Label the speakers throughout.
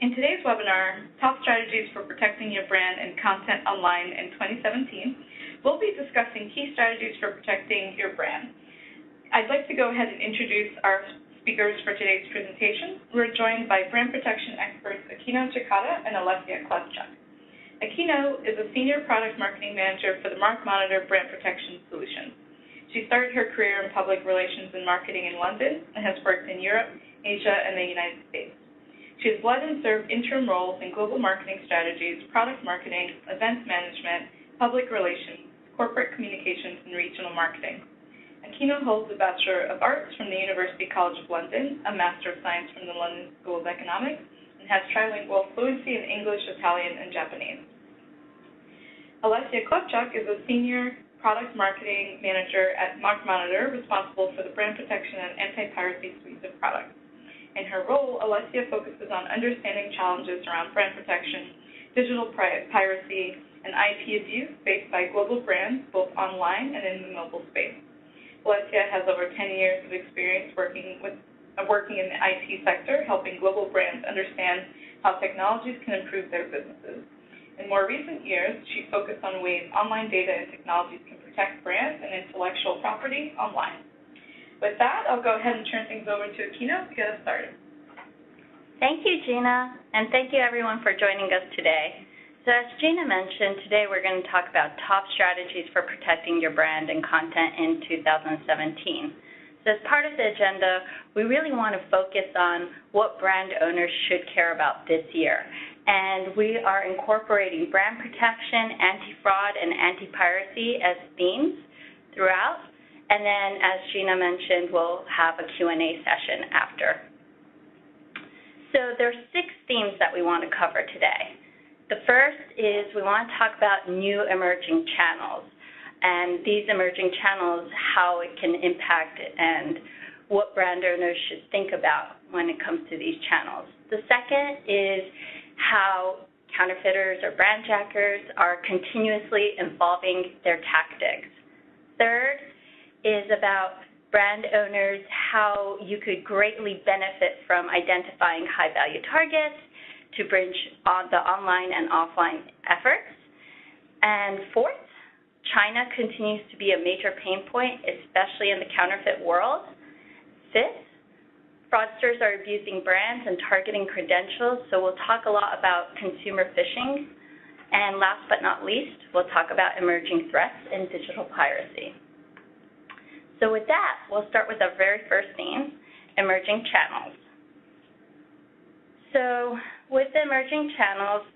Speaker 1: In today's webinar, Top Strategies for Protecting Your Brand and Content Online in 2017, we'll be discussing key strategies for protecting your brand. I'd like to go ahead and introduce our speakers for today's presentation. We're joined by brand protection experts Akino, Chikada, and Olesia, Klevchuk. Akino is a senior product marketing manager for the MarkMonitor brand protection solution. She started her career in public relations and marketing in London and has worked in Europe, Asia, and the United States. She has led and served interim roles in global marketing strategies, product marketing, events management, public relations, corporate communications, and regional marketing. Akino holds a Bachelor of Arts from the University College of London, a Master of Science from the London School of Economics, and has trilingual fluency in English, Italian, and Japanese. Olesia Klevchuk is a senior product marketing manager at MarkMonitor, responsible for the brand protection and anti-piracy suite of products. In her role, Olesia focuses on understanding challenges around brand protection, digital piracy, and IP abuse faced by global brands, both online and in the mobile space. Olesia has over 10 years of experience working in the IT sector, helping global brands understand how technologies can improve their businesses. In more recent years, she focused on ways online data and technologies can protect brands and intellectual property online. With that, I'll go ahead and turn things over to Akino to get us started.
Speaker 2: Thank you, Gina, and thank you everyone for joining us today. So as Gina mentioned, today we're going to talk about top strategies for protecting your brand and content in 2017. So as part of the agenda, we really want to focus on what brand owners should care about this year. And we are incorporating brand protection, anti-fraud, and anti-piracy as themes throughout. And then, as Gina mentioned, we'll have a Q&A session after. So there are 6 themes that we want to cover today. The first is we want to talk about new emerging channels, and these emerging channels, how it can impact and what brand owners should think about when it comes to these channels. The second is how counterfeiters or brand jackers are continuously evolving their tactics. Third is about brand owners, how you could greatly benefit from identifying high-value targets to bridge on the online and offline efforts. And fourth, China continues to be a major pain point, especially in the counterfeit world. Fifth, fraudsters are abusing brands and targeting credentials, so we'll talk a lot about consumer phishing. And last but not least, we'll talk about emerging threats in digital piracy. So with that, we'll start with our very first theme, emerging channels. So with the emerging channels,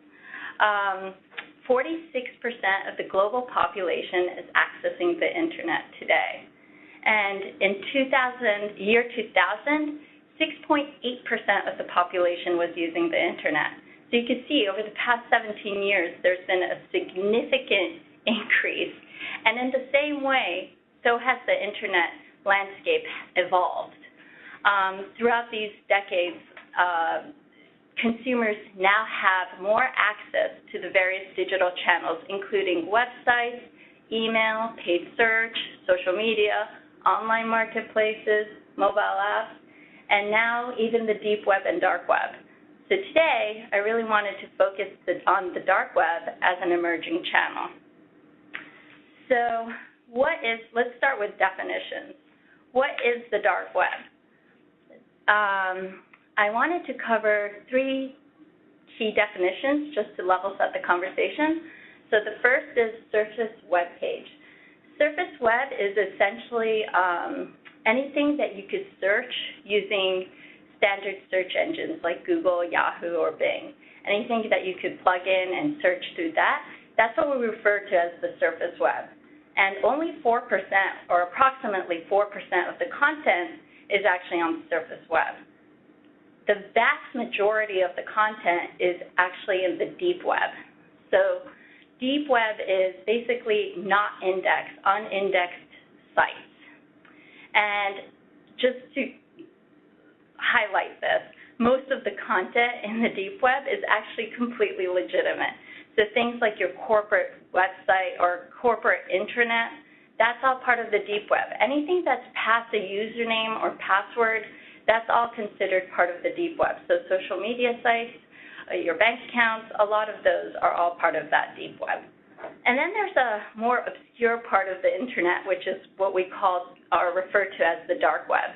Speaker 2: 46% of the global population is accessing the internet today. And in year 2000, 6.8% of the population was using the internet. So you can see over the past 17 years, there's been a significant increase. And in the same way, so has the internet landscape evolved. Throughout these decades, consumers now have more access to the various digital channels, including websites, email, paid search, social media, online marketplaces, mobile apps, and now even the deep web and dark web. So today, I really wanted to focus on the dark web as an emerging channel. So let's start with definitions. What is the dark web? I wanted to cover 3 key definitions just to level set the conversation. So the first is surface web page. Surface web is essentially anything that you could search using standard search engines like Google, Yahoo, or Bing. Anything that you could plug in and search through that, that's what we refer to as the surface web. And only 4%, or approximately 4% of the content is actually on the surface web. The vast majority of the content is actually in the deep web. So deep web is basically not indexed, unindexed sites. And just to highlight this, most of the content in the deep web is actually completely legitimate. So things like your corporate website or corporate intranet, that's all part of the deep web. Anything that's past a username or password, that's all considered part of the deep web. So social media sites, your bank accounts, a lot of those are all part of that deep web. And then there's a more obscure part of the internet, which is what we call or refer to as the dark web.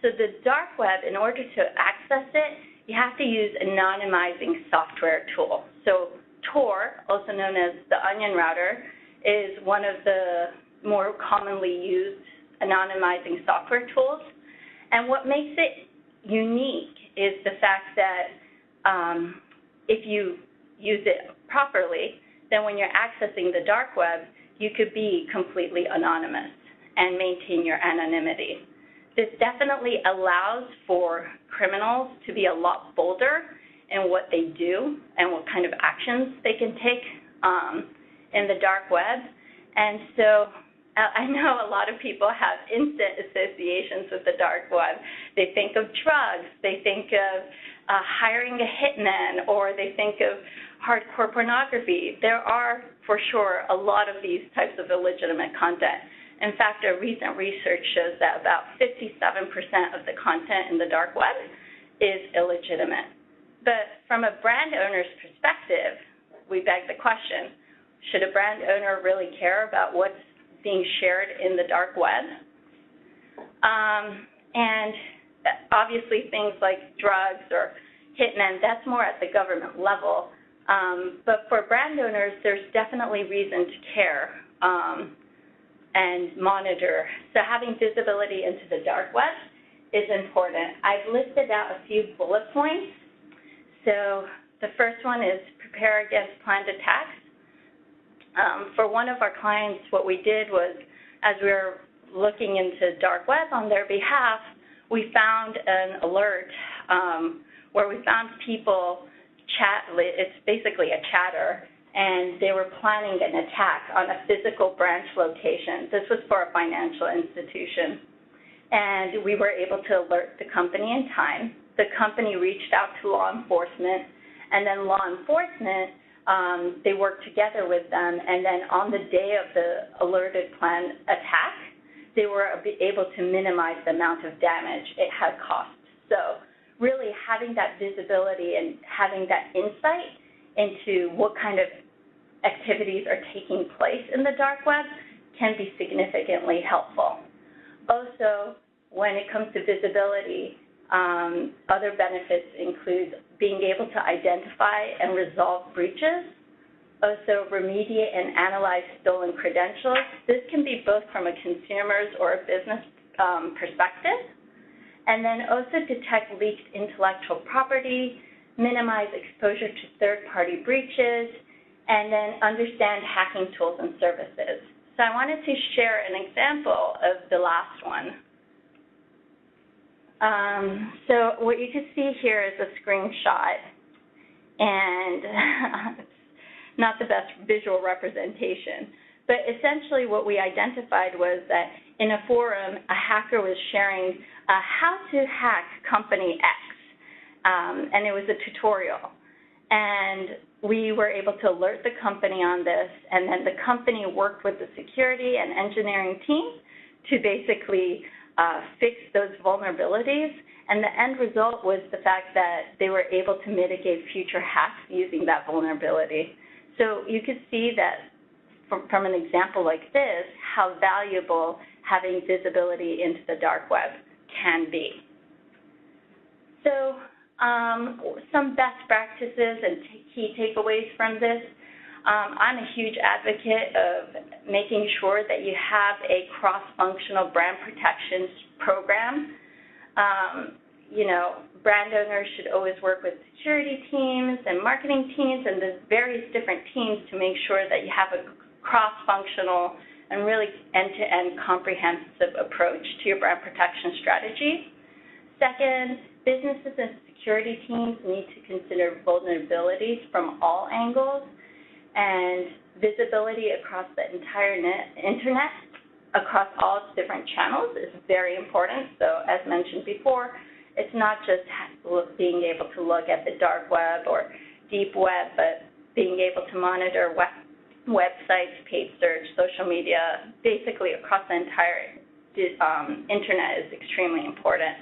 Speaker 2: So the dark web, in order to access it, you have to use anonymizing software tool. So Tor, also known as the onion router, is one of the more commonly used anonymizing software tools. And what makes it unique is the fact that if you use it properly, then when you're accessing the dark web, you could be completely anonymous and maintain your anonymity. This definitely allows for criminals to be a lot bolder in what they do and what kind of actions they can take in the dark web. And so I know a lot of people have instant associations with the dark web. They think of drugs, they think of hiring a hitman, or they think of hardcore pornography. There are, for sure, a lot of these types of illegitimate content. In fact, a recent research shows that about 57% of the content in the dark web is illegitimate. But from a brand owner's perspective, we beg the question, should a brand owner really care about what's being shared in the dark web? And obviously things like drugs or hitmen, that's more at the government level. But for brand owners, there's definitely reason to care and monitor. So having visibility into the dark web is important. I've listed out a few bullet points. So the first one is prepare against planned attacks. For one of our clients, what we did was, as we were looking into dark web on their behalf, we found an alert where we found people it's basically a chatter, and they were planning an attack on a physical branch location. This was for a financial institution. And we were able to alert the company in time. The company reached out to law enforcement, and then law enforcement, they worked together with them, and then on the day of the alerted planned attack, they were able to minimize the amount of damage it had caused. So really having that visibility and having that insight into what kind of activities are taking place in the dark web can be significantly helpful. Also, when it comes to visibility, other benefits include being able to identify and resolve breaches, also remediate and analyze stolen credentials. This can be both from a consumer's or a business perspective, and then also detect leaked intellectual property, minimize exposure to third-party breaches, and then understand hacking tools and services. So I wanted to share an example of the last one. So what you can see here is a screenshot, and it's not the best visual representation. But essentially what we identified was that in a forum, a hacker was sharing how to hack company X, and it was a tutorial. And we were able to alert the company on this, and then the company worked with the security and engineering team to basically fix those vulnerabilities. And the end result was the fact that they were able to mitigate future hacks using that vulnerability. So you could see that from an example like this, how valuable having visibility into the dark web can be. So some best practices and key takeaways from this. I'm a huge advocate of making sure that you have a cross-functional brand protection program. You know, brand owners should always work with security teams and marketing teams and the various different teams to make sure that you have a cross-functional and really end-to-end comprehensive approach to your brand protection strategy. Second, businesses and security teams need to consider vulnerabilities from all angles, and visibility across the entire internet, across all its different channels is very important. So as mentioned before, it's not just being able to look at the dark web or deep web, but being able to monitor websites, paid search, social media, basically across the entire internet is extremely important.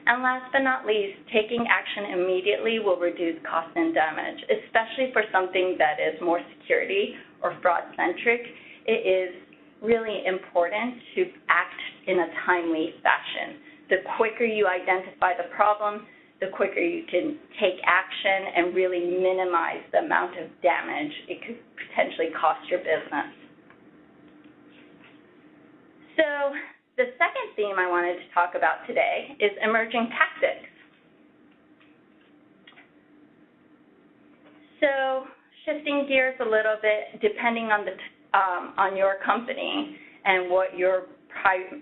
Speaker 2: And last but not least, taking action immediately will reduce cost and damage, especially for something that is more security or fraud-centric. It is really important to act in a timely fashion. The quicker you identify the problem, the quicker you can take action and really minimize the amount of damage it could potentially cost your business. So the second theme I wanted to talk about today is emerging tactics. So shifting gears a little bit, depending on your company and what your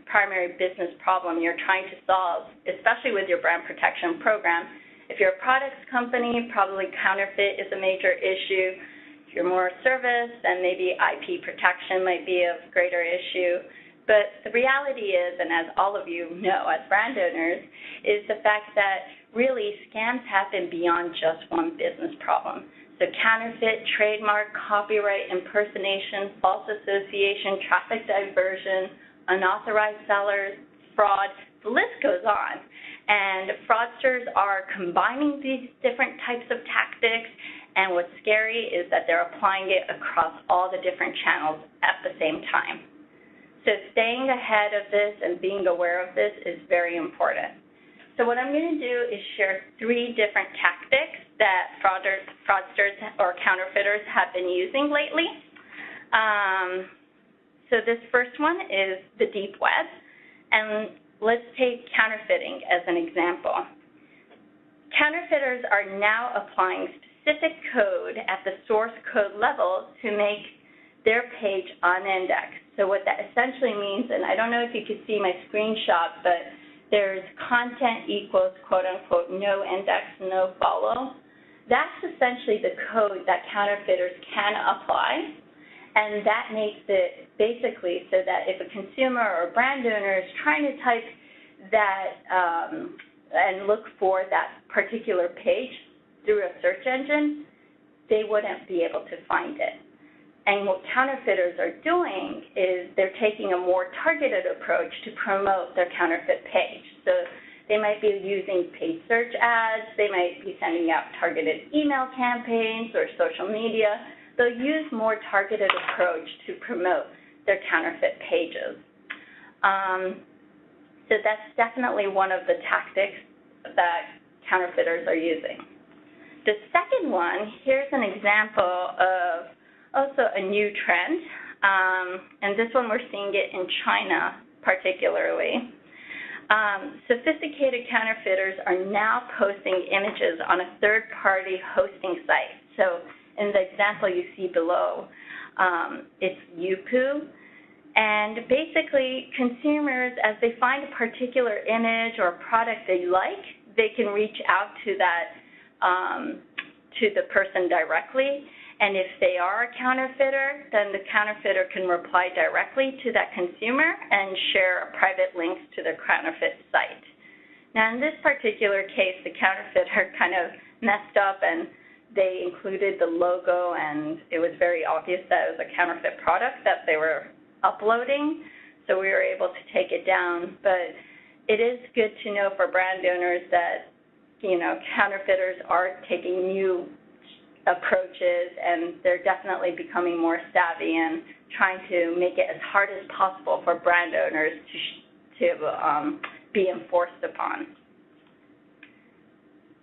Speaker 2: primary business problem you're trying to solve, especially with your brand protection program. If you're a products company, probably counterfeit is a major issue. If you're more service, then maybe IP protection might be a greater issue. But the reality is, and as all of you know as brand owners, is the fact that really scams happen beyond just one business problem. So counterfeit, trademark, copyright, impersonation, false association, traffic diversion, unauthorized sellers, fraud, the list goes on. And fraudsters are combining these different types of tactics, and what's scary is that they're applying it across all the different channels at the same time. So staying ahead of this and being aware of this is very important. So what I'm going to do is share 3 different tactics that fraudsters or counterfeiters have been using lately. So this first one is the deep web, and let's take counterfeiting as an example. Counterfeiters are now applying specific code at the source code level to make their page unindexed. So what that essentially means, and I don't know if you could see my screenshot, but there's content equals quote unquote no index, no follow. That's essentially the code that counterfeiters can apply. And that makes it basically so that if a consumer or a brand owner is trying to type that and look for that particular page through a search engine, they wouldn't be able to find it. And what counterfeiters are doing is they're taking a more targeted approach to promote their counterfeit page. So they might be using paid search ads, they might be sending out targeted email campaigns or social media. They'll use more targeted approach to promote their counterfeit pages. So that's definitely one of the tactics that counterfeiters are using. The second one, here's an example of also a new trend, and this one we're seeing it in China particularly. Sophisticated counterfeiters are now posting images on a third-party hosting site. So in the example you see below, it's Youpu, and basically consumers, as they find a particular image or product they like, they can reach out to that to the person directly. And if they are a counterfeiter, then the counterfeiter can reply directly to that consumer and share private links to their counterfeit site. Now, in this particular case, the counterfeiter kind of messed up, and they included the logo, and it was very obvious that it was a counterfeit product that they were uploading, so we were able to take it down. But it is good to know for brand owners that, you know, counterfeiters are taking new approaches, and they're definitely becoming more savvy and trying to make it as hard as possible for brand owners to be enforced upon.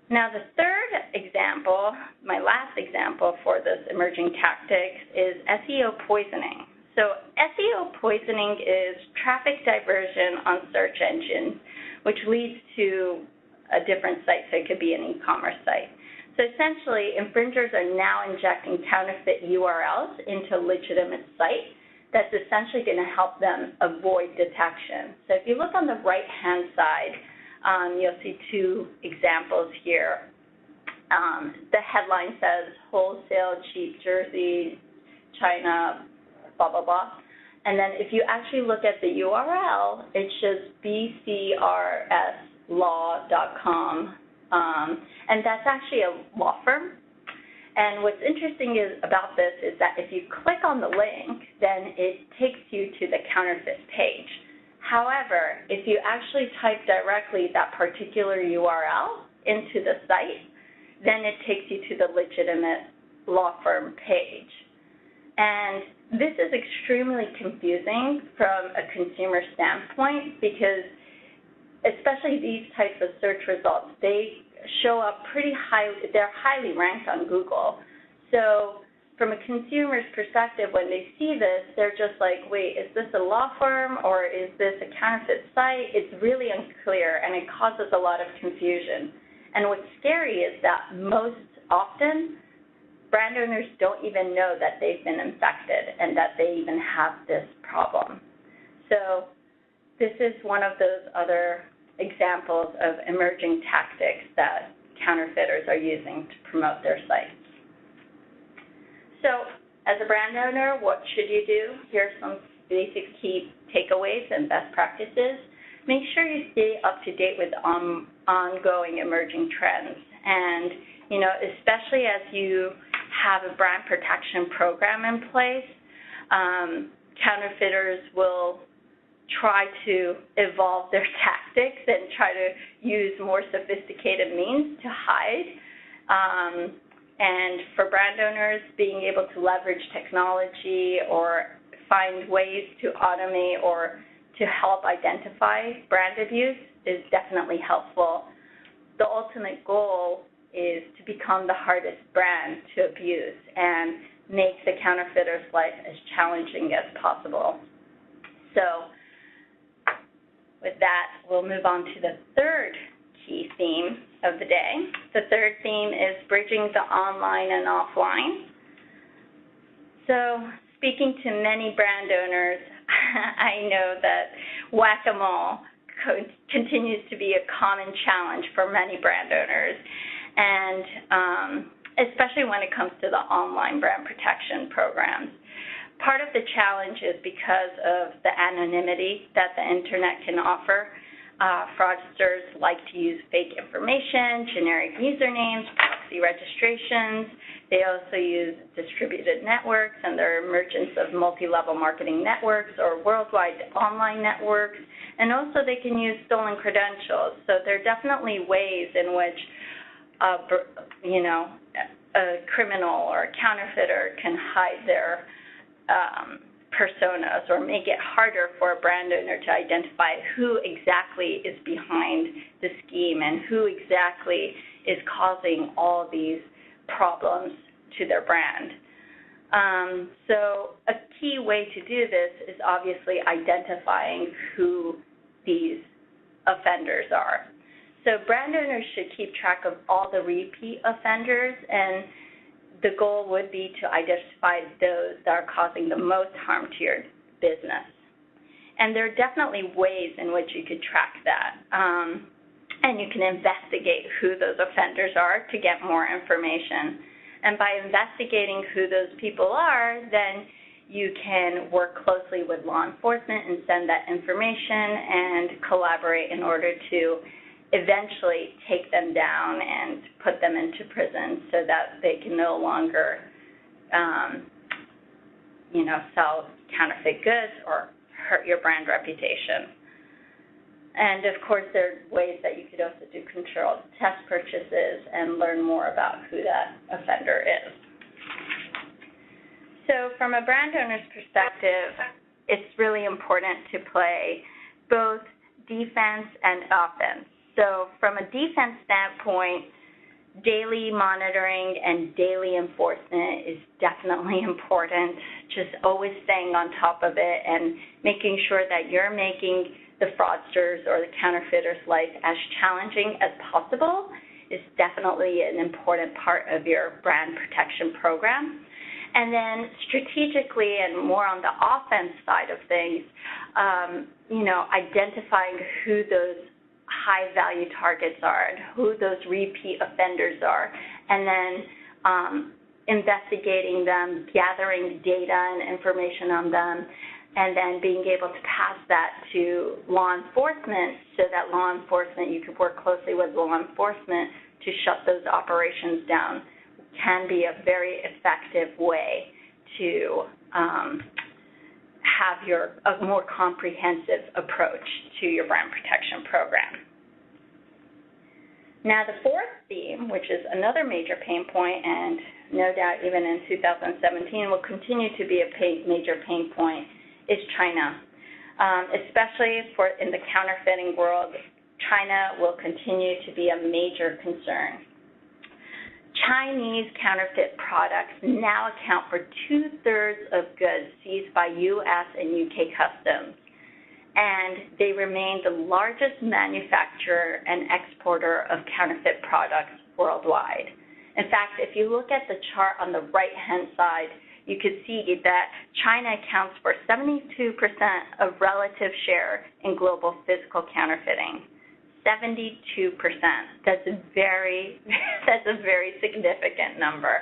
Speaker 2: Now, the third example, my last example for this emerging tactics, is SEO poisoning. So SEO poisoning is traffic diversion on search engines, which leads to a different site, so it could be an e-commerce site. So essentially, infringers are now injecting counterfeit URLs into legitimate sites. That's essentially going to help them avoid detection. So if you look on the right-hand side, you'll see 2 examples here. The headline says, wholesale cheap jersey, China, blah, blah, blah. And then if you actually look at the URL, it's just bcrslaw.com. And that's actually a law firm. And what's interesting about this is that if you click on the link, then it takes you to the counterfeit page. However, if you actually type directly that particular URL into the site, then it takes you to the legitimate law firm page. And this is extremely confusing from a consumer standpoint because especially these types of search results, they show up pretty high, they're highly ranked on Google. So from a consumer's perspective, when they see this, they're just like, wait, is this a law firm or is this a counterfeit site? It's really unclear, and it causes a lot of confusion. And what's scary is that most often, brand owners don't even know that they've been infected and that they even have this problem. So this is one of those other examples of emerging tactics that counterfeiters are using to promote their sites. So as a brand owner, what should you do? Here are some basic key takeaways and best practices. Make sure you stay up to date with ongoing emerging trends. And, you know, especially as you have a brand protection program in place, counterfeiters will try to evolve their tactics and try to use more sophisticated means to hide. And for brand owners, being able to leverage technology or find ways to automate or to help identify brand abuse is definitely helpful. The ultimate goal is to become the hardest brand to abuse and make the counterfeiter's life as challenging as possible. So with that, we'll move on to the third key theme of the day. The third theme is bridging the online and offline. So speaking to many brand owners, I know that whack-a-mole continues to be a common challenge for many brand owners, and especially when it comes to the online brand protection programs. Part of the challenge is because of the anonymity that the internet can offer. Fraudsters like to use fake information, generic usernames, proxy registrations. They also use distributed networks, and there are emergence of multi-level marketing networks or worldwide online networks. And also they can use stolen credentials. So there are definitely ways in which a criminal or a counterfeiter can hide their personas or make it harder for a brand owner to identify who exactly is behind the scheme and who exactly is causing all these problems to their brand. So a key way to do this is obviously identifying who these offenders are. So brand owners should keep track of all the repeat offenders, and the goal would be to identify those that are causing the most harm to your business. And there are definitely ways in which you could track that. And you can investigate who those offenders are to get more information. And by investigating who those people are, then you can work closely with law enforcement and send that information and collaborate in order to eventually take them down and put them into prison so that they can no longer, sell counterfeit goods or hurt your brand reputation. And of course, there are ways that you could also do controlled test purchases and learn more about who that offender is. So from a brand owner's perspective, it's really important to play both defense and offense. So from a defense standpoint, daily monitoring and daily enforcement is definitely important. Just always staying on top of it and making sure that you're making the fraudsters or the counterfeiters' life as challenging as possible is definitely an important part of your brand protection program. And then strategically and more on the offense side of things, identifying who those high-value targets are and who those repeat offenders are, and then investigating them, gathering data and information on them, and then being able to pass that to law enforcement so that law enforcement, you could work closely with law enforcement to shut those operations down, can be a very effective way to have a more comprehensive approach to your brand protection program. Now, the fourth theme, which is another major pain point, and no doubt even in 2017 will continue to be a major pain point, is China. Especially in the counterfeiting world, China will continue to be a major concern. Chinese counterfeit products now account for 2/3 of goods seized by U.S. and U.K. customs, and they remain the largest manufacturer and exporter of counterfeit products worldwide. In fact, if you look at the chart on the right-hand side, you can see that China accounts for 72% of relative share in global physical counterfeiting. 72%. That's a very significant number,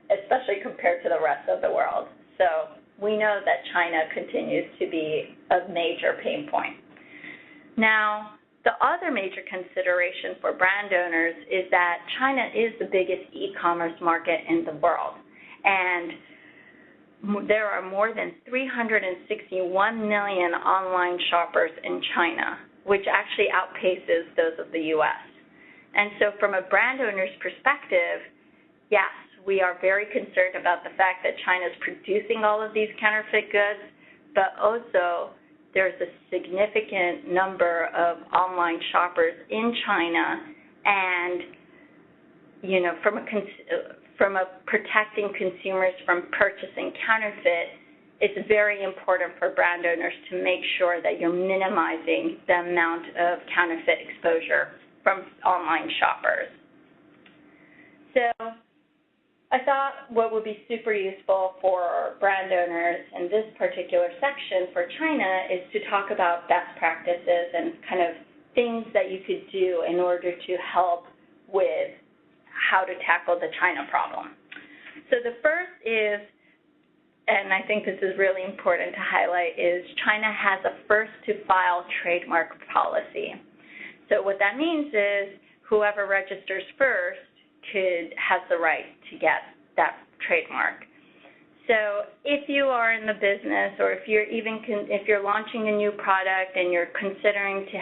Speaker 2: especially compared to the rest of the world. So we know that China continues to be a major pain point. Now, the other major consideration for brand owners is that China is the biggest e-commerce market in the world, and there are more than 361 million online shoppers in China, which actually outpaces those of the U.S. And so from a brand owner's perspective, yes, we are very concerned about the fact that China is producing all of these counterfeit goods, but also there's a significant number of online shoppers in China, and from a protecting consumers from purchasing counterfeit, it's very important for brand owners to make sure that you're minimizing the amount of counterfeit exposure from online shoppers. So I thought what would be super useful for brand owners in this particular section for China is to talk about best practices and kind of things that you could do in order to help with how to tackle the China problem. So the first is, and I think this is really important to highlight, is China has a first-to-file trademark policy. So what that means is whoever registers first has the right to get that trademark. So if you are in the business, or if you're launching a new product and you're considering to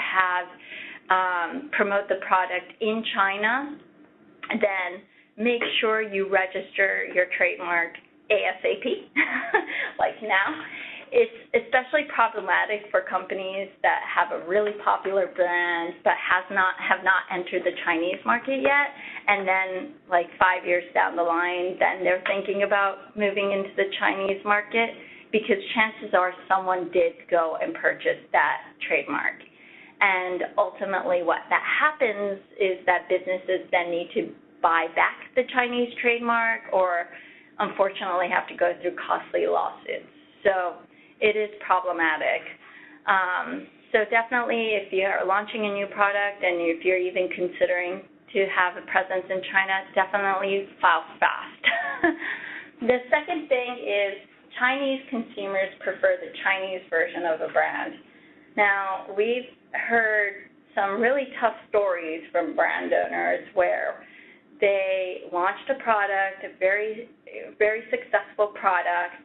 Speaker 2: promote the product in China, then make sure you register your trademark ASAP, like now. It's especially problematic for companies that have a really popular brand but have not entered the Chinese market yet, and then like 5 years down the line, then they're thinking about moving into the Chinese market, because chances are someone did go and purchase that trademark. And ultimately what that happens is that businesses then need to buy back the Chinese trademark, or unfortunately have to go through costly lawsuits. So it is problematic. So definitely, if you are launching a new product and if you're even considering to have a presence in China, definitely file fast. The second thing is Chinese consumers prefer the Chinese version of a brand. Now, we've heard some really tough stories from brand owners where they launched a product, a very, very successful product,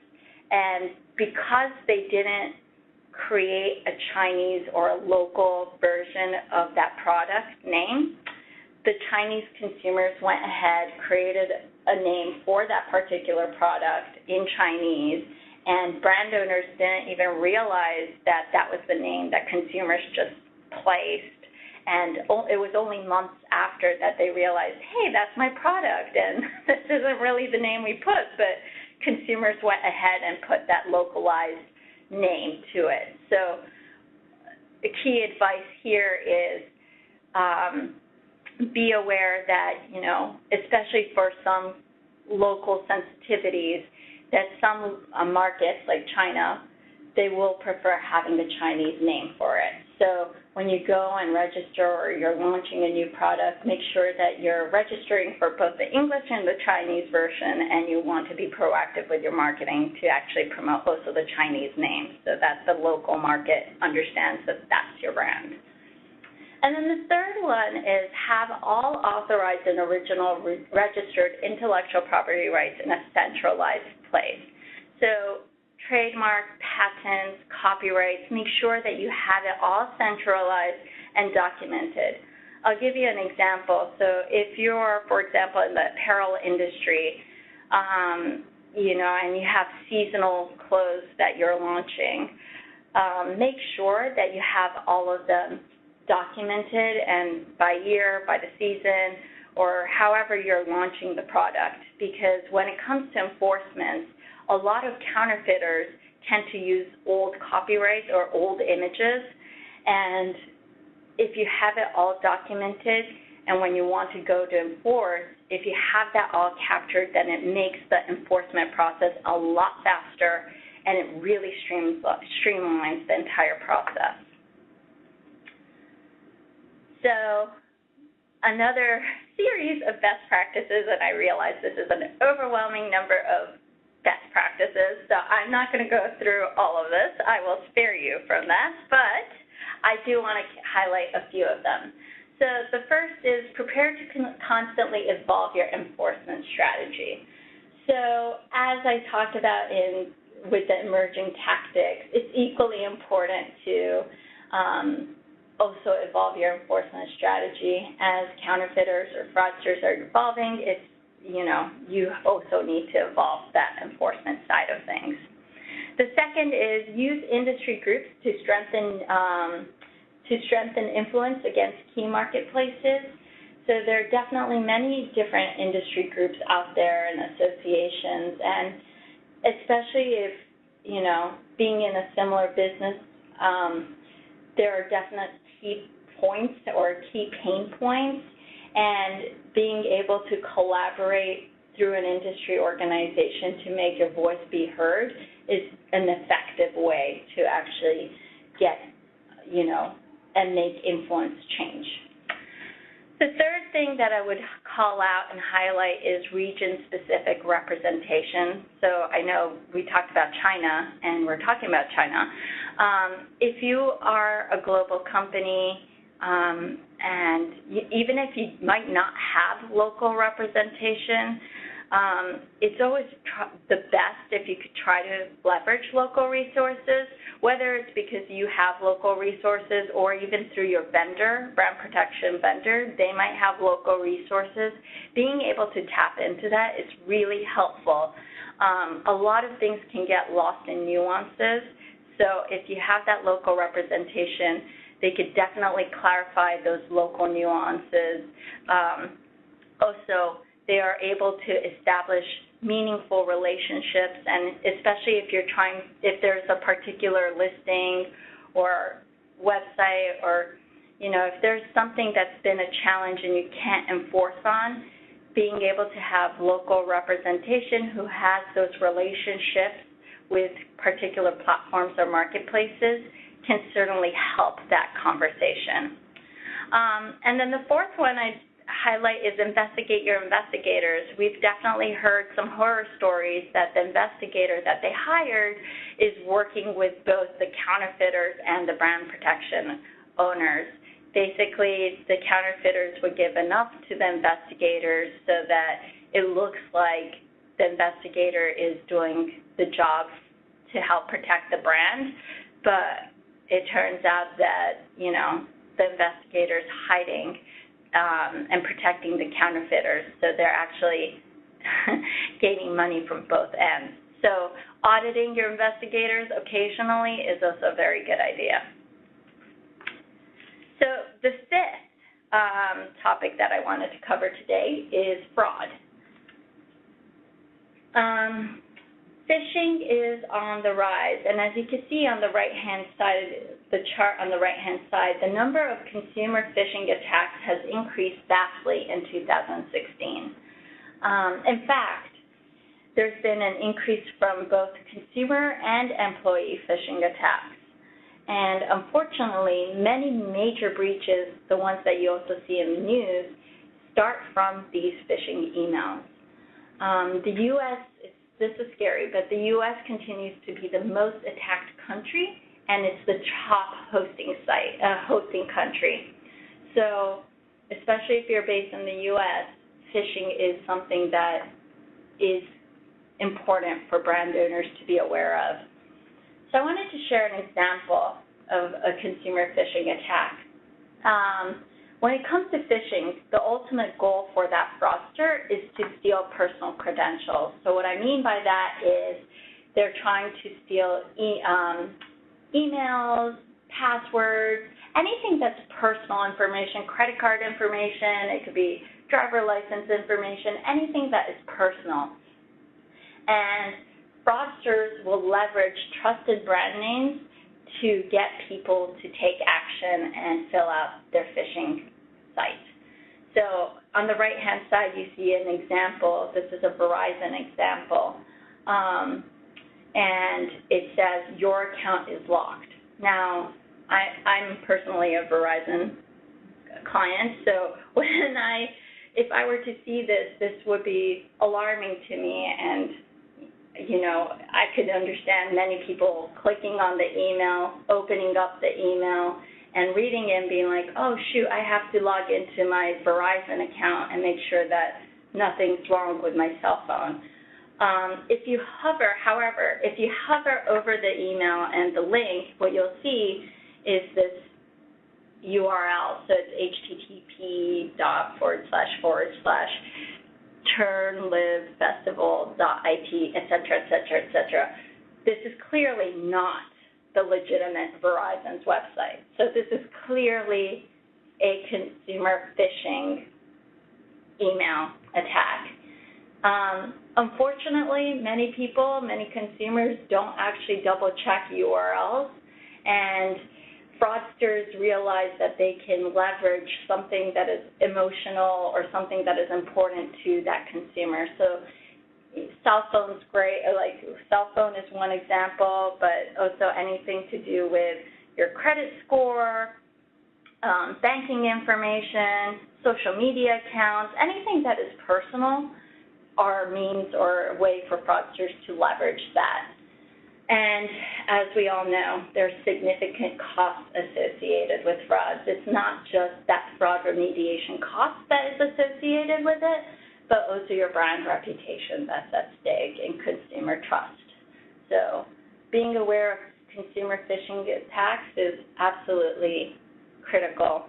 Speaker 2: and because they didn't create a Chinese or a local version of that product name, the Chinese consumers went ahead, created a name for that particular product in Chinese, and brand owners didn't even realize that that was the name that consumers just placed. And it was only months after that they realized, hey, that's my product, and this isn't really the name we put, but consumers went ahead and put that localized name to it. So the key advice here is be aware that, especially for some local sensitivities, that some markets like China, they will prefer having the Chinese name for it. So when you go and register or you're launching a new product, make sure that you're registering for both the English and the Chinese version, and you want to be proactive with your marketing to actually promote both of the Chinese names so that the local market understands that that's your brand. And then the third one is have all authorized and original registered intellectual property rights in a centralized place. So trademark, patents, copyrights. Make sure that you have it all centralized and documented. I'll give you an example. So if you're, for example, in the apparel industry, and you have seasonal clothes that you're launching, make sure that you have all of them documented and by year, by the season, or however you're launching the product. Because when it comes to enforcement, a lot of counterfeiters tend to use old copyrights or old images, and if you have it all documented and when you want to go to enforce, if you have that all captured, then it makes the enforcement process a lot faster, and it really streamlines the entire process. So another series of best practices, and I realize this is an overwhelming number of best practices, so I'm not going to go through all of this. I will spare you from that, but I do want to highlight a few of them. So the first is prepare to constantly evolve your enforcement strategy. So as I talked about with the emerging tactics, it's equally important to also evolve your enforcement strategy. As counterfeiters or fraudsters are evolving, you also need to evolve that enforcement side of things. The second is use industry groups to strengthen influence against key marketplaces. So there are definitely many different industry groups out there and associations, and especially if, being in a similar business, there are definite key points or key pain points, and being able to collaborate through an industry organization to make your voice be heard is an effective way to actually get, and make influence change. The third thing that I would call out and highlight is region-specific representation. So I know we talked about China, and we're talking about China. If you are a global company, and even if you might not have local representation, it's always the best if you could try to leverage local resources, whether it's because you have local resources or even through your vendor, brand protection vendor, they might have local resources. Being able to tap into that is really helpful. A lot of things can get lost in nuances, so if you have that local representation, they could definitely clarify those local nuances. Also, they are able to establish meaningful relationships, and especially if if there's a particular listing or website, or if there's something that's been a challenge and you can't enforce on, being able to have local representation who has those relationships with particular platforms or marketplaces can certainly help that conversation. And then the fourth one I'd highlight is investigate your investigators. We've definitely heard some horror stories that the investigator that they hired is working with both the counterfeiters and the brand protection owners. Basically, the counterfeiters would give enough to the investigators so that it looks like the investigator is doing the job to help protect the brand, but it turns out that, the investigator's hiding and protecting the counterfeiters, so they're actually gaining money from both ends. So auditing your investigators occasionally is also a very good idea. So the fifth topic that I wanted to cover today is fraud. Phishing is on the rise, and as you can see on the right-hand side, the chart on the right-hand side, the number of consumer phishing attacks has increased vastly in 2016. In fact, there's been an increase from both consumer and employee phishing attacks. And unfortunately, many major breaches, the ones that you also see in the news, start from these phishing emails. The U.S., this is scary, but the U.S. continues to be the most attacked country, and it's the top hosting country. So especially if you're based in the U.S., phishing is something that is important for brand owners to be aware of. So I wanted to share an example of a consumer phishing attack. When it comes to phishing, the ultimate goal for that fraudster is to steal personal credentials. So what I mean by that is they're trying to steal emails, passwords, anything that's personal information, credit card information, it could be driver license information, anything that is personal. And fraudsters will leverage trusted brand names to get people to take action and fill out their phishing site. So on the right-hand side, you see an example. This is a Verizon example. And it says, your account is locked. Now, I'm personally a Verizon client, so if I were to see this, this would be alarming to me, and you know, I could understand many people clicking on the email, opening up the email, and reading it and being like, oh, shoot, I have to log into my Verizon account and make sure that nothing's wrong with my cell phone. If you hover over the email and the link, what you'll see is this URL. So it's http://turnlivefestival.it, et cetera. This is clearly not the legitimate Verizon's website. So this is clearly a consumer phishing email attack. Unfortunately, many consumers don't actually double-check URLs, and fraudsters realize that they can leverage something that is emotional or something that is important to that consumer. So cell phone's great, like cell phone is one example, but also anything to do with your credit score, banking information, social media accounts, anything that is personal are means or a way for fraudsters to leverage that. And as we all know, there's significant costs associated with frauds. It's not just that fraud remediation cost that is associated with it, but also your brand reputation that's at stake and consumer trust. So being aware of consumer phishing attacks is absolutely critical.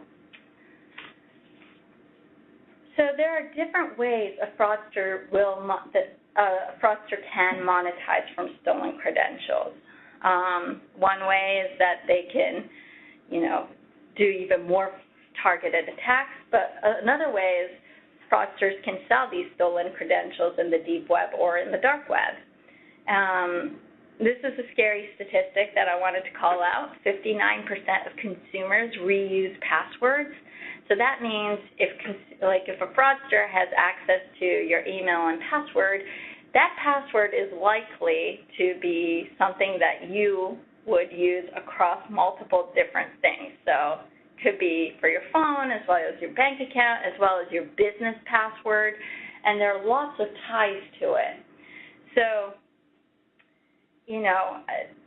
Speaker 2: So there are different ways a fraudster can monetize from stolen credentials. One way is that they can, do even more targeted attacks, but another way is fraudsters can sell these stolen credentials in the deep web or in the dark web. This is a scary statistic that I wanted to call out. 59% of consumers reuse passwords. So that means if a fraudster has access to your email and password, that password is likely to be something that you would use across multiple different things. So it could be for your phone, as well as your bank account, as well as your business password, and there are lots of ties to it. So,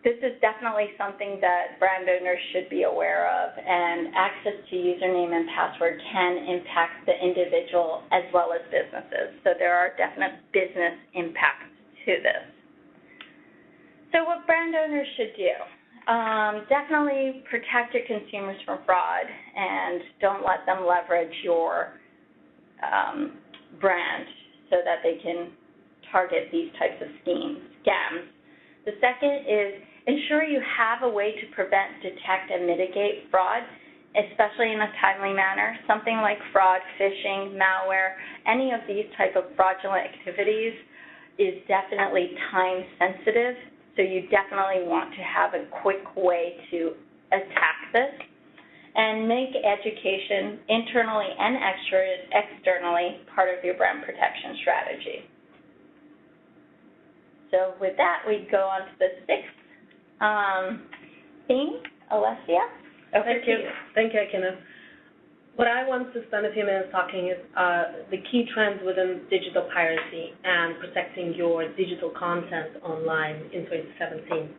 Speaker 2: this is definitely something that brand owners should be aware of, and access to username and password can impact the individual as well as businesses. So there are definite business impacts to this. So what brand owners should do? Definitely protect your consumers from fraud and don't let them leverage your brand so that they can target these types of scams. The second is ensure you have a way to prevent, detect, and mitigate fraud, especially in a timely manner. Something like fraud, phishing, malware, any of these type of fraudulent activities is definitely time sensitive, so you definitely want to have a quick way to attack this. And make education internally and externally part of your brand protection strategy. So with that, we go on to the sixth theme. Olesia, over to you.
Speaker 3: Thank you, Akino. What I want to spend a few minutes talking is the key trends within digital piracy and protecting your digital content online in 2017.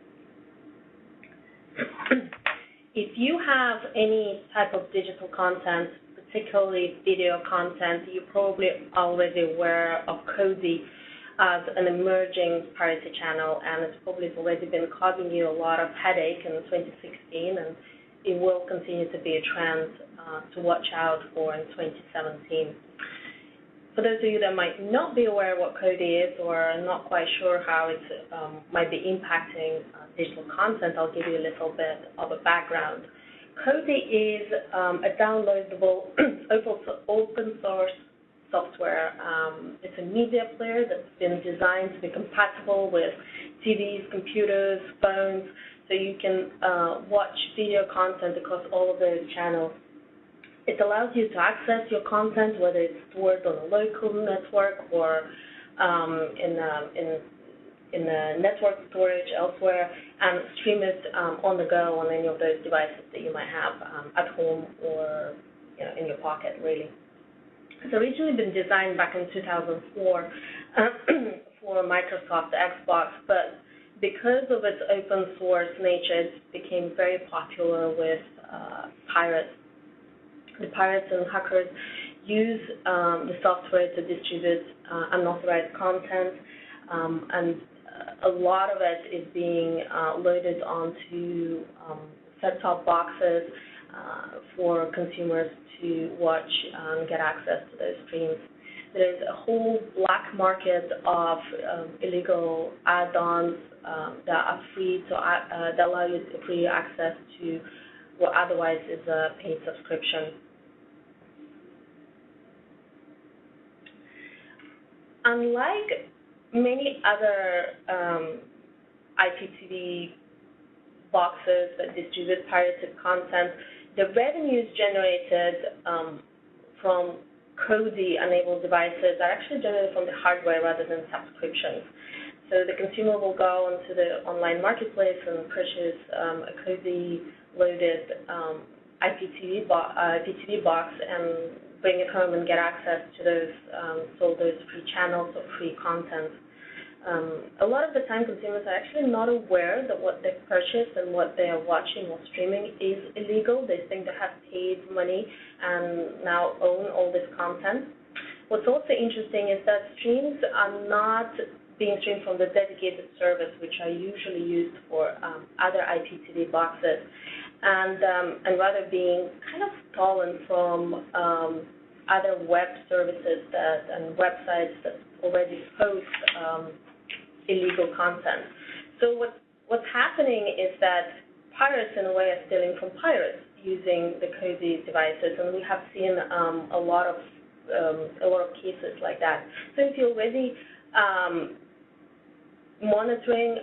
Speaker 3: If you have any type of digital content, particularly video content, you're probably already aware of CODI, as an emerging piracy channel, and it's probably already been causing you a lot of headache in 2016, and it will continue to be a trend to watch out for in 2017. For those of you that might not be aware what Kodi is or are not quite sure how it might be impacting digital content, I'll give you a little bit of a background. Kodi is a downloadable open source software. It's a media player that's been designed to be compatible with TVs, computers, phones, so you can watch video content across all of those channels. It allows you to access your content, whether it's stored on a local network or in a network storage elsewhere, and stream it on the go on any of those devices that you might have at home or in your pocket, really. It's originally been designed back in 2004 for Microsoft Xbox, but because of its open source nature, it became very popular with pirates. The pirates and hackers use the software to distribute unauthorized content, and a lot of it is being loaded onto set-top boxes for consumers to watch and get access to those streams. There's a whole black market of illegal add-ons that are free to that allow you free access to what otherwise is a paid subscription. Unlike many other IPTV boxes that distribute pirated content, the revenues generated from Kodi-enabled devices are actually generated from the hardware rather than subscriptions. So the consumer will go onto the online marketplace and purchase a Kodi-loaded IPTV box and bring it home and get access to those free channels or free content. A lot of the time, consumers are actually not aware that what they've purchased and what they are watching or streaming is illegal. They think they have paid money and now own all this content. What's also interesting is that streams are not being streamed from the dedicated service, which are usually used for other IPTV boxes, and rather being kind of stolen from other web services and websites that already post illegal content. So what's happening is that pirates, in a way, are stealing from pirates using the Kodi devices, and we have seen a lot of cases like that. So if you're already monitoring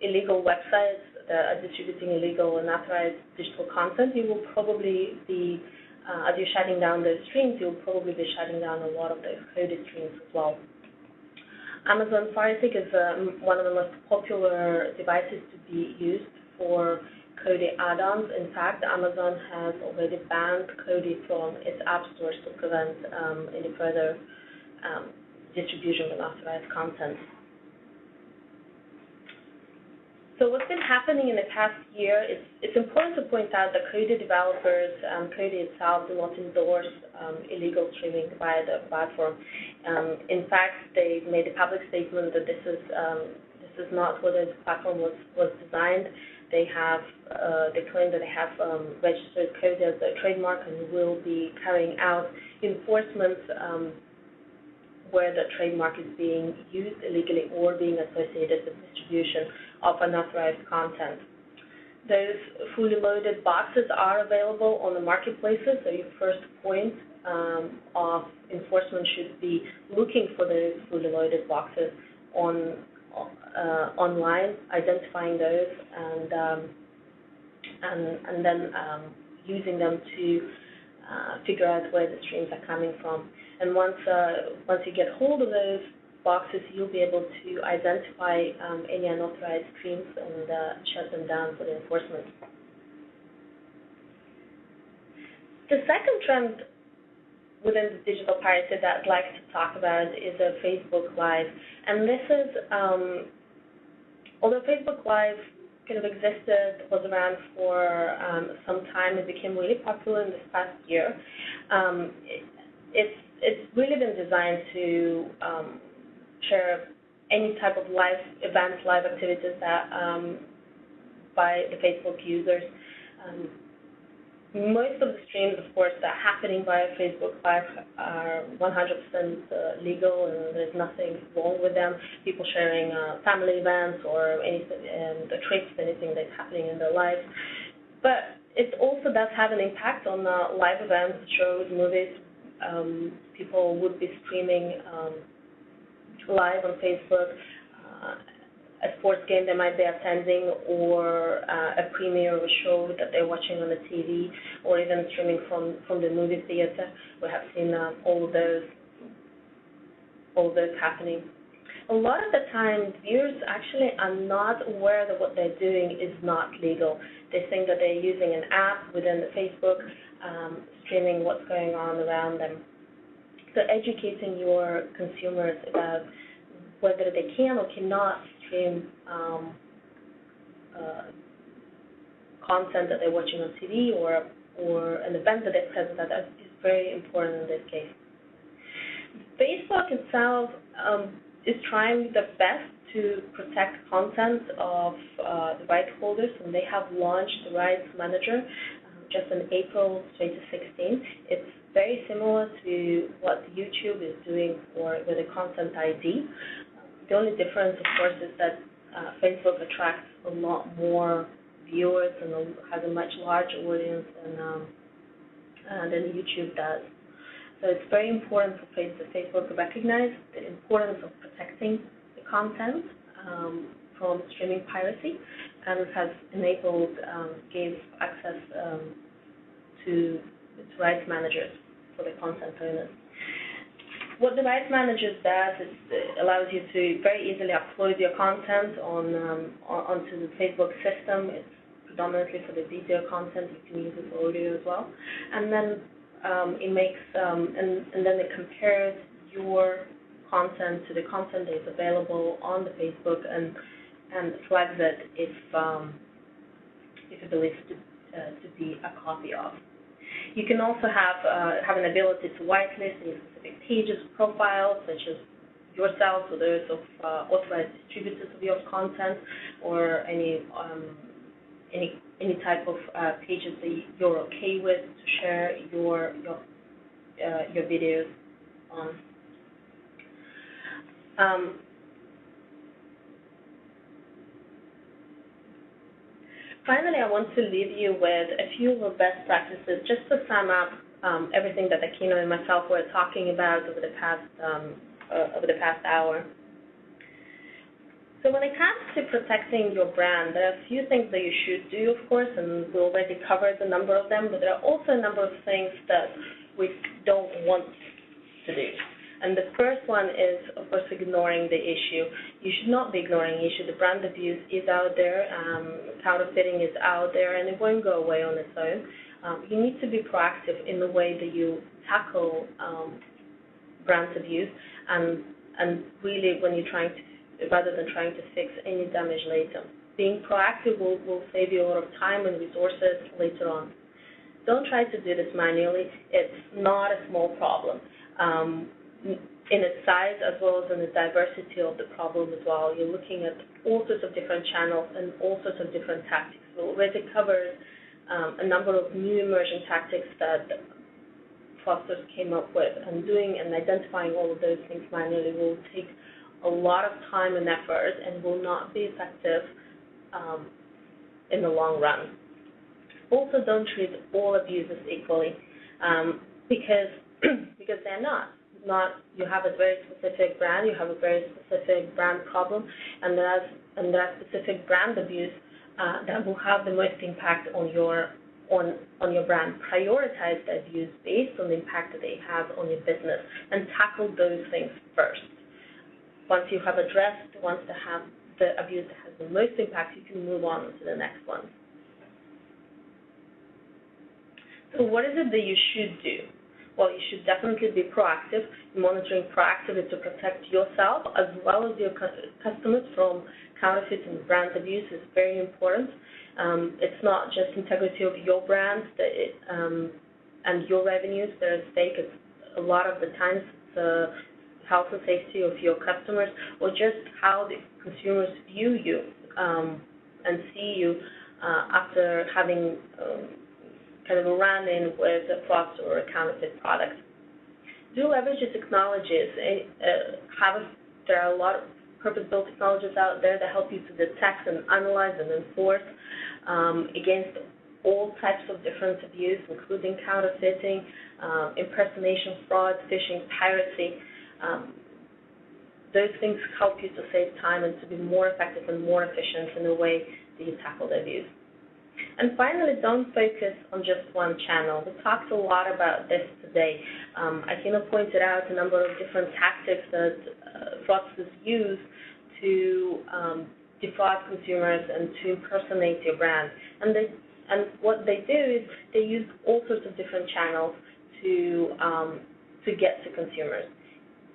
Speaker 3: illegal websites that are distributing illegal and unauthorized digital content, you will probably be, as you're shutting down those streams, you'll probably be shutting down a lot of those Kodi streams as well. Amazon Fire Stick is one of the most popular devices to be used for Kodi add-ons. In fact, Amazon has already banned Kodi from its app stores to prevent any further distribution of unauthorized content. So what's been happening in the past year, it's important to point out that Kodi developers and Kodi itself do not endorse illegal streaming via the platform. In fact, they made a public statement that this is not what the platform was designed. They claim that they have registered Kodi as a trademark and will be carrying out enforcement where the trademark is being used illegally or being associated with distribution of unauthorized content. Those fully loaded boxes are available on the marketplaces, so your first point of enforcement should be looking for those fully loaded boxes online, identifying those, and then using them to figure out where the streams are coming from. And once you get hold of those boxes, you'll be able to identify any unauthorized streams and shut them down for the enforcement. The second trend within the digital piracy that I'd like to talk about is a Facebook Live. And this is, although Facebook Live kind of existed, was around for some time, it became really popular in this past year. It's really been designed to share any type of live events, live activities that by the Facebook users. Most of the streams, of course, that are happening via Facebook Live are 100% legal, and there's nothing wrong with them. People sharing family events or anything, the trips, anything that's happening in their lives. But it also does have an impact on live events, shows, movies. People would be streaming live on Facebook a sports game they might be attending, or a premiere of a show that they're watching on the TV, or even streaming from the movie theater. We have seen all those happening. A lot of the time, viewers actually are not aware that what they're doing is not legal. They think that they're using an app within the Facebook, streaming what's going on around them. So educating your consumers about whether they can or cannot stream content that they're watching on TV or an event that they're present at is very important in this case. Facebook itself is trying their best to protect content of the rights holders, and they have launched the Rights Manager just in April 2016. It's very similar to what YouTube is doing with the Content ID. The only difference, of course, is that Facebook attracts a lot more viewers and has a much larger audience than YouTube does. So it's very important for Facebook to recognize the importance of protecting the content from streaming piracy, and it has enabled, gave access to its rights managers for the content owners. What the rights manager does is it allows you to very easily upload your content onto the Facebook system. It's predominantly for the video content. You can use it for audio as well. And then it makes and then it compares your content to the content that is available on the Facebook and flags it if it believes to be a copy of. You can also have an ability to whitelist any specific pages, profiles, such as yourself or those of authorized distributors of your content, or any type of pages that you're okay with to share your videos on. Finally, I want to leave you with a few of the best practices, just to sum up everything that Akino and myself were talking about over the past hour. So when it comes to protecting your brand, there are a few things that you should do, of course, and we already covered a number of them, but there are also a number of things that we don't want to do. And the first one is, of course, ignoring the issue. You should not be ignoring the issue. The brand abuse is out there, counterfeiting is out there, and it won't go away on its own. You need to be proactive in the way that you tackle brand abuse, and really when you're trying to, rather than trying to fix any damage later. Being proactive will save you a lot of time and resources later on. Don't try to do this manually. It's not a small problem. In its size as well as in the diversity of the problem as well. You're looking at all sorts of different channels and all sorts of different tactics. We already covered a number of new emerging tactics that Fraudsters came up with, and doing and identifying all of those things manually will take a lot of time and effort and will not be effective in the long run. Also, don't treat all abusers equally because they're not. You have a very specific brand, you have a very specific brand problem, and there are specific brand abuse that will have the most impact on your brand. Prioritize the abuse based on the impact that they have on your business, and tackle those things first. Once you have addressed the ones that have the abuse that has the most impact, you can move on to the next one. So what is it that you should do? Well, you should definitely be proactive. Monitoring proactively to protect yourself as well as your customers from counterfeit and brand abuse is very important. It's not just integrity of your brand and your revenues that are at stake. It's a lot of the times health and safety of your customers, or just how the consumers view you and see you after having kind of a run-in with a fraudster or a counterfeit product. Do leverage the technologies. There are a lot of purpose-built technologies out there that help you to detect and analyze and enforce against all types of different abuse, including counterfeiting, impersonation, fraud, phishing, piracy. Those things help you to save time and to be more effective and more efficient in the way that you tackle the abuse. And finally, don't focus on just one channel. We talked a lot about this today. Akino pointed out a number of different tactics that fraudsters use to defraud consumers and to impersonate your brand. And what they do is they use all sorts of different channels to get to consumers.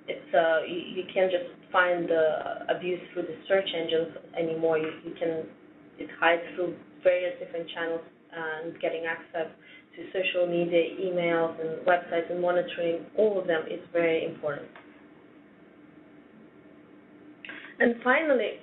Speaker 3: You can't just find the abuse through the search engines anymore. It hides through various different channels, and getting access to social media, emails, and websites, and monitoring all of them is very important. And finally,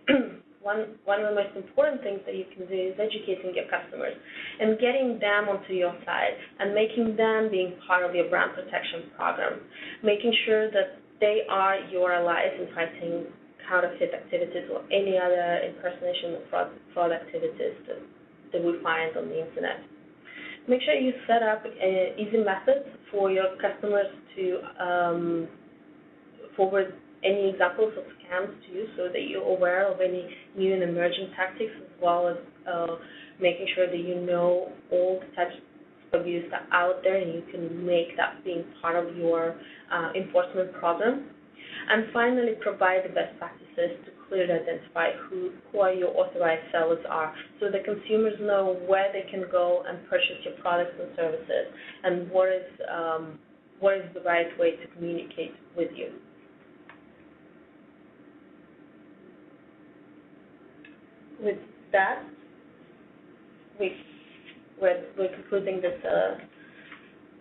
Speaker 3: one of the most important things that you can do is educating your customers and getting them onto your side and making them being part of your brand protection program, making sure that they are your allies in fighting counterfeit activities or any other impersonation or fraud activities that we find on the internet. Make sure you set up easy methods for your customers to forward any examples of scams to you, so that you're aware of any new and emerging tactics, as well as making sure that you know all the types of abuse that are out there, and you can make that being part of your enforcement program. And finally, provide the best practices to clearly identify who are your authorized sellers are, so the consumers know where they can go and purchase your products and services, and what is the right way to communicate with you. With that, we're concluding this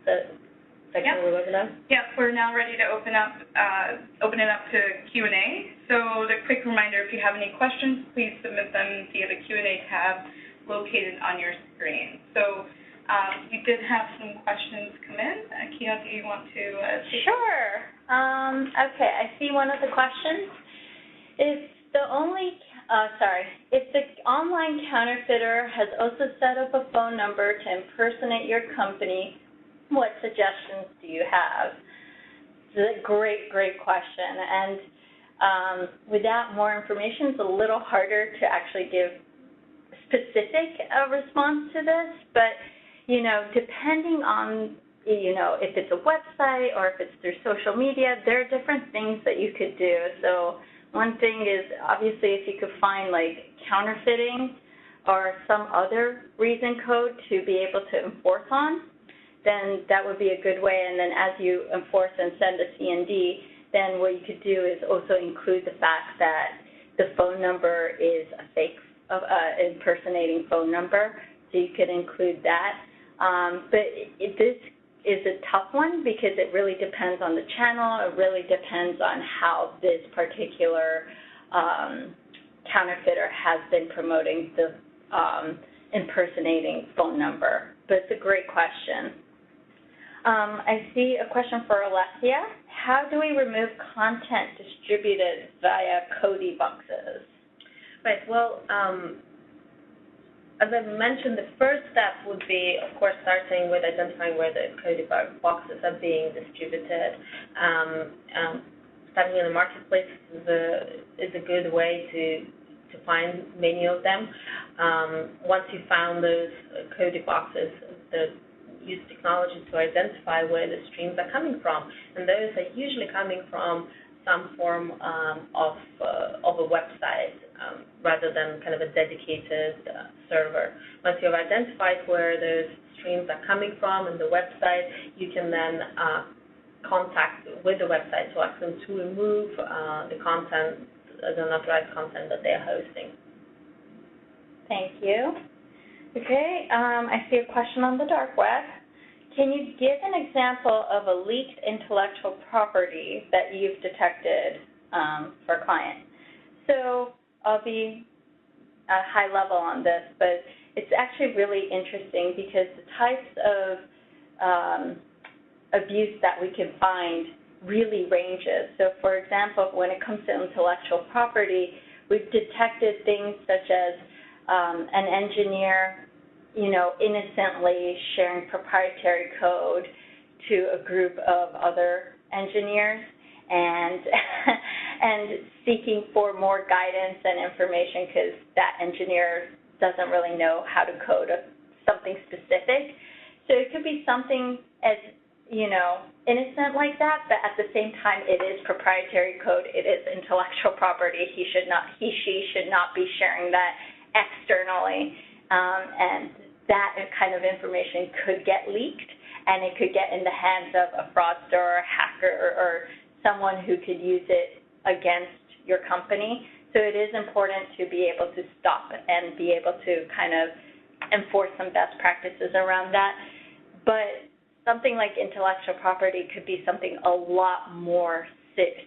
Speaker 3: section of the webinar.
Speaker 1: Yeah, we're now ready to open it up to Q&A. So the quick reminder, if you have any questions, please submit them via the Q&A tab located on your screen. So we did have some questions come in. Akino, do you want to take
Speaker 2: Sure. Okay, I see one of the questions. If the online counterfeiter has also set up a phone number to impersonate your company, what suggestions do you have? This is a great question. And without more information, it's a little harder to actually give specific response to this. But, depending on, if it's a website or if it's through social media, there are different things that you could do. So one thing is, obviously, if you could find, like, counterfeiting or some other reason code to be able to enforce on, then that would be a good way. And then as you enforce and send a CND, then what you could do is also include the fact that the phone number is a fake, impersonating phone number, so you could include that. But this is a tough one because it really depends on the channel. It really depends on how this particular counterfeiter has been promoting the impersonating phone number. But it's a great question. I see a question for Olesia. How do we remove content distributed via Cody boxes?
Speaker 3: Right. Well, as I mentioned, the first step would be, of course, starting with identifying where the Cody boxes are being distributed. Starting in the marketplace is a good way to find many of them. Once you found those Cody boxes, use technology to identify where the streams are coming from, and those are usually coming from some form of a website rather than kind of a dedicated server. Once you've identified where those streams are coming from and the website, you can then contact with the website to ask them to remove the content, the unauthorized content that they are hosting.
Speaker 2: Thank you. Okay, I see a question on the dark web. can you give an example of a leaked intellectual property that you've detected for a client? So I'll be high level on this, but it's actually really interesting because the types of abuse that we can find really ranges. So for example, when it comes to intellectual property, we've detected things such as an engineer, innocently sharing proprietary code to a group of other engineers and seeking for more guidance and information because that engineer doesn't really know how to code something specific. So it could be something as, innocent like that, but at the same time it is proprietary code, it is intellectual property. She should not be sharing that externally, and that kind of information could get leaked, and it could get in the hands of a fraudster or a hacker or someone who could use it against your company. So it is important to be able to stop and be able to kind of enforce some best practices around that. But something like intellectual property could be something a lot more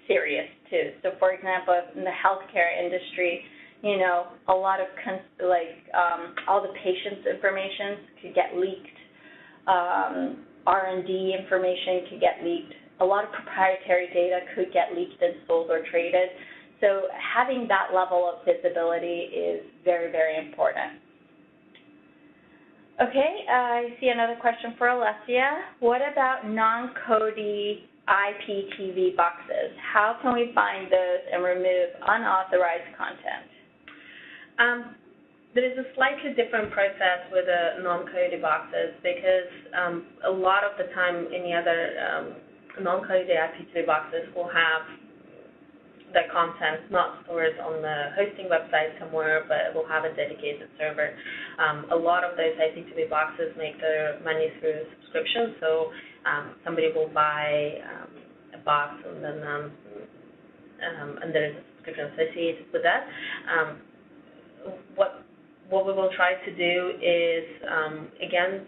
Speaker 2: serious too. So for example, in the healthcare industry, a lot of all the patient's information could get leaked. R&D information could get leaked. A lot of proprietary data could get leaked and sold or traded. So having that level of visibility is very, very important. Okay, I see another question for Olesia. What about non-codey IPTV boxes? How can we find those and remove unauthorized content?
Speaker 3: There is a slightly different process with the non-coded boxes because a lot of the time any other non-coded IPTV boxes will have their content not stored on the hosting website somewhere, but will have a dedicated server. A lot of those IPTV boxes make their money through subscription, so somebody will buy a box and then and there is a subscription associated with that. What we will try to do is, again,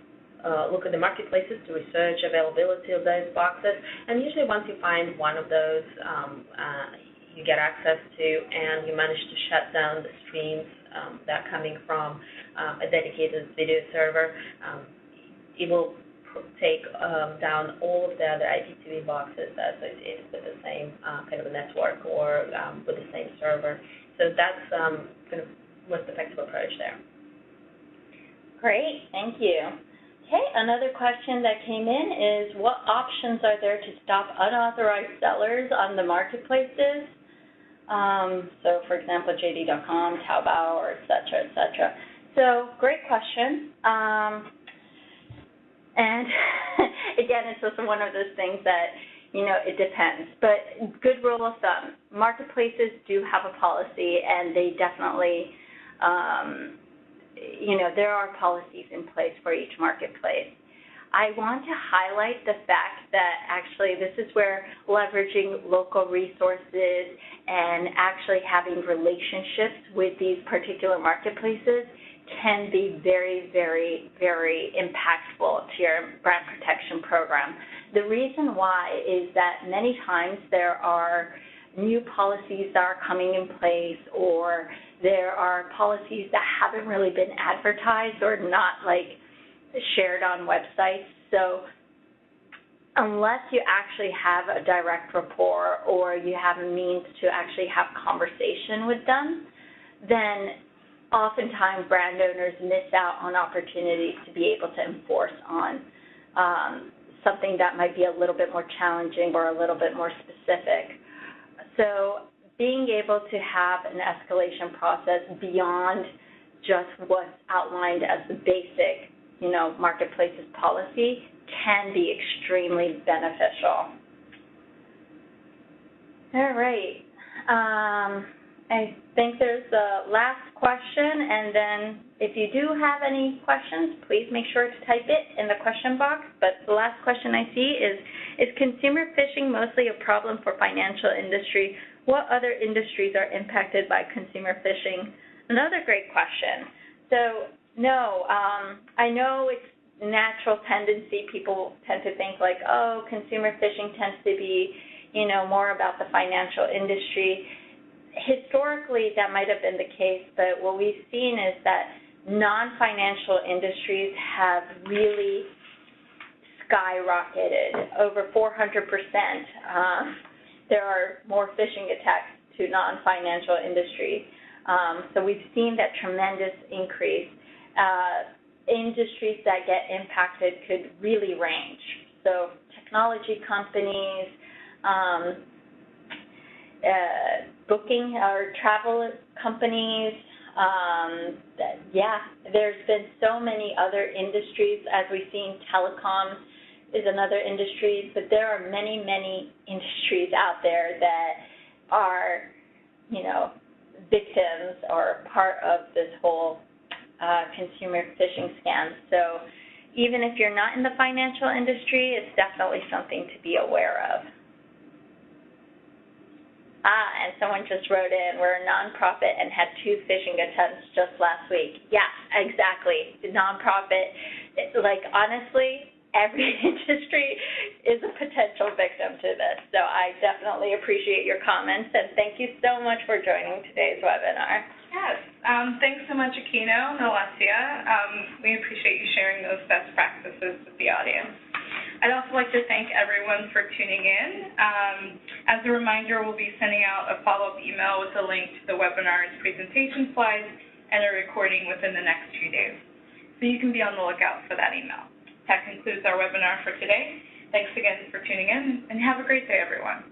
Speaker 3: look at the marketplaces to research availability of those boxes, and usually once you find one of those, you get access to and you manage to shut down the streams that are coming from a dedicated video server, it will take down all of the other IPTV boxes associated with the same kind of a network or with the same server. So that's kind of most effective approach there.
Speaker 2: Great, thank you. Okay, another question that came in is, what options are there to stop unauthorized sellers on the marketplaces? So, for example, JD.com, Taobao, or et cetera, et cetera. So, great question. And again, it's just one of those things that, it depends. But good rule of thumb, marketplaces do have a policy, and they definitely, there are policies in place for each marketplace. I want to highlight the fact that actually this is where leveraging local resources and actually having relationships with these particular marketplaces can be very, very, very impactful to your brand protection program. The reason why is that many times there are new policies that are coming in place, or there are policies that haven't really been advertised or not shared on websites. So unless you actually have a direct rapport or you have a means to actually have conversation with them, then oftentimes brand owners miss out on opportunities to be able to enforce on something that might be a little bit more challenging or a little bit more specific. So being able to have an escalation process beyond just what's outlined as the basic marketplace's policy can be extremely beneficial. All right. I think there's a last question, and then if you do have any questions, please make sure to type it in the question box. But the last question I see is consumer phishing mostly a problem for financial industry? What other industries are impacted by consumer phishing? Another great question. So, no, I know it's natural tendency, people tend to think like, oh, consumer phishing tends to be, more about the financial industry. Historically, that might have been the case, but what we've seen is that non-financial industries have really skyrocketed, over 400%. There are more phishing attacks to non-financial industries. So we've seen that tremendous increase. Industries that get impacted could really range. So technology companies, booking or travel companies, there's been so many other industries. As we've seen, telecoms is another industry, but there are many, many industries out there that are, victims or part of this whole consumer phishing scam. So even if you're not in the financial industry, it's definitely something to be aware of. And someone just wrote in, we're a nonprofit and had 2 phishing attempts just last week. Yeah, exactly. The nonprofit, honestly, every industry is a potential victim to this. So I definitely appreciate your comments, and thank you so much for joining today's webinar.
Speaker 1: Yes. Thanks so much, Akino and Olesia. We appreciate you sharing those best practices with the audience. I'd also like to thank everyone for tuning in. As a reminder, we'll be sending out a follow-up email with a link to the webinar's presentation slides and a recording within the next few days. So you can be on the lookout for that email. That concludes our webinar for today. Thanks again for tuning in, and have a great day, everyone.